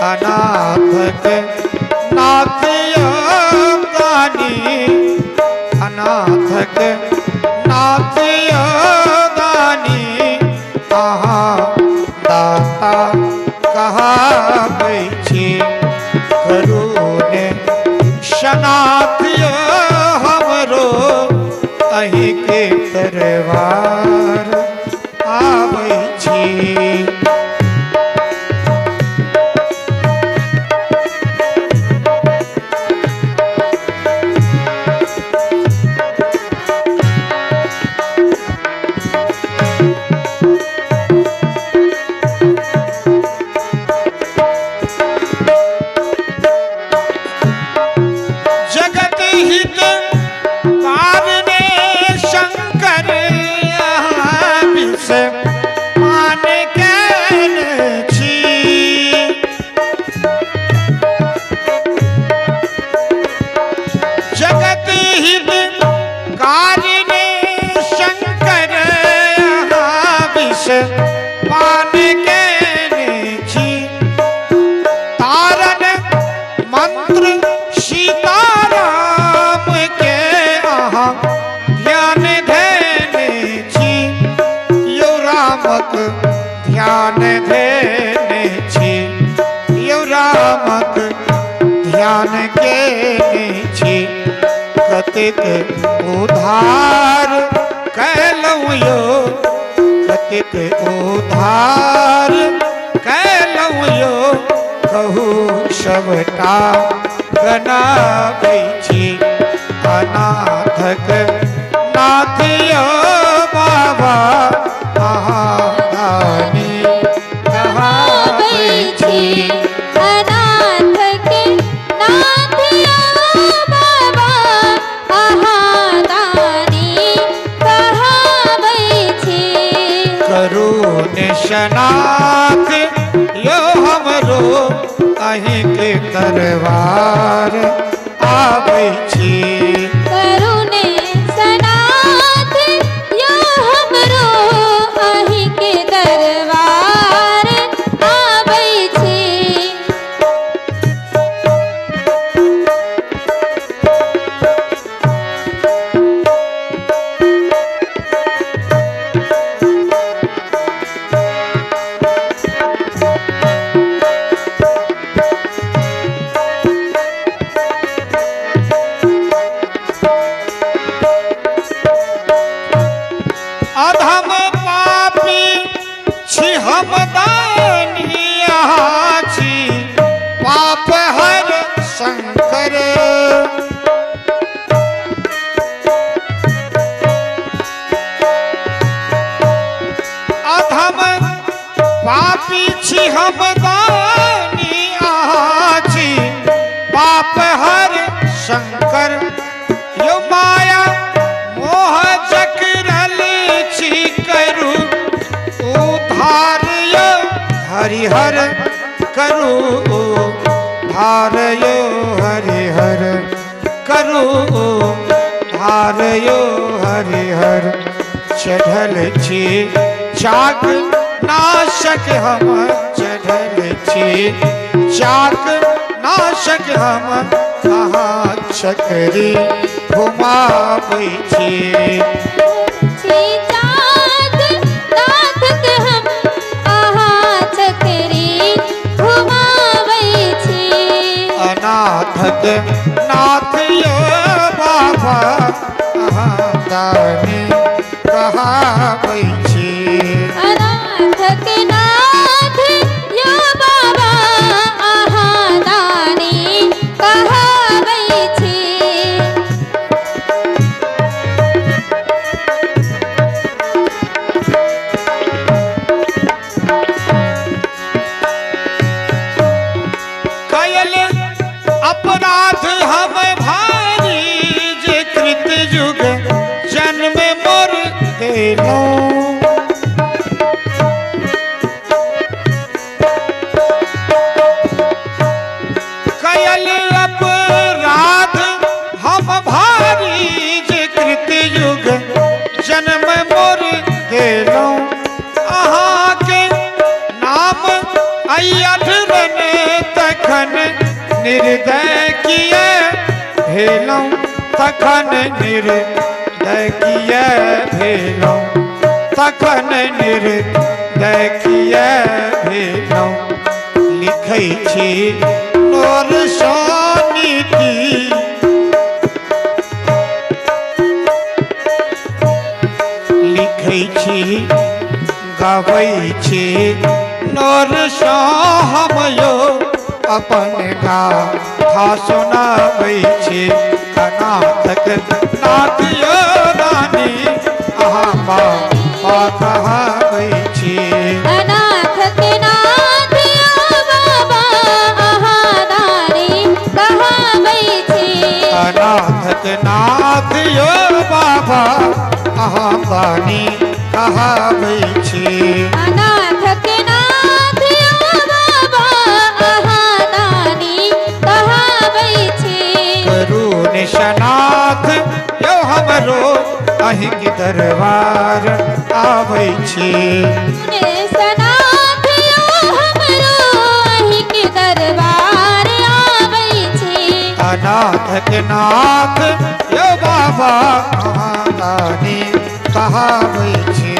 अनाथ के नाथ योगानी, अनाथ के नाथ योगानी, आहा दाता कहा बैठी करूने शनाथ हमरो अही के दरबार आबै छी। मान के तारन मंत्र सीताराम के आहा ध्यान देने छी, यो रामक ध्यान देने छी, यो रामक ध्यान के छी। कतिक उधार कैलऊ यो, कतिक उधार कैलऊ यो, कहू सबटा गनाबै छी। अनाथक नाथ यो बाबा महादानी कहाबै छी। अनाथ के नाथ यो बाबा महादानी कहाबै छी। करुण शनाथ यो हमरो अहीं के दरबार आबै छी। करुण शनाथ यो हमरो अहीं के दरबार आबै छी। अधम पापी छी हम दानिया छी, पाप हर शंकर। अधम पापी छी हम दानिया छी, पाप हर शंकर। यो माया मोह चक्रल छी करू उधार यो हरिहर करू धार यो हरिहर करू धार यो हरिहर। चढ़ल छी चाक नाशक हम, चढ़ल छी चाक नाशक हम, कहाँ चकरी घुमाबै छी। चाक नाथक हम आहा चकरी घुमाबै छी। अनाथक नाथ यो बाबा महादानी कहाबै छी। अनाथक नाथ यो बाबा महादानी कहाबै छी। कयल अपराध हम भारी, जे कृत युग जन्म मोर देलौं। निर्दय किए भेलौं तखन निर्दय किए भेलौं तखन निर्दय किए भेलौं लिखै छी नोर नीति लिखै छी गाबै छी नोर हम यो अपन गाथा सुनाबै छी अनाथक नाथ यो रानी अहाँ बाबा कहाबै छी अनाथ के नाथ यो बाबा अहाँ दानी कहाबै छी अनाथक नाथ यो बाबा अहाँ दानी कहाबै छी अनाथ के नाथ यो बाबा अहाँ दानी कहाबै छी करू निशनाथ यो हमरो अहिंक दरबार आबै छी सनाथ यो हमरो अहिंक दरबार आबै छी अनाथक नाथ यो बाबा अहाँ दानी कहाबै छी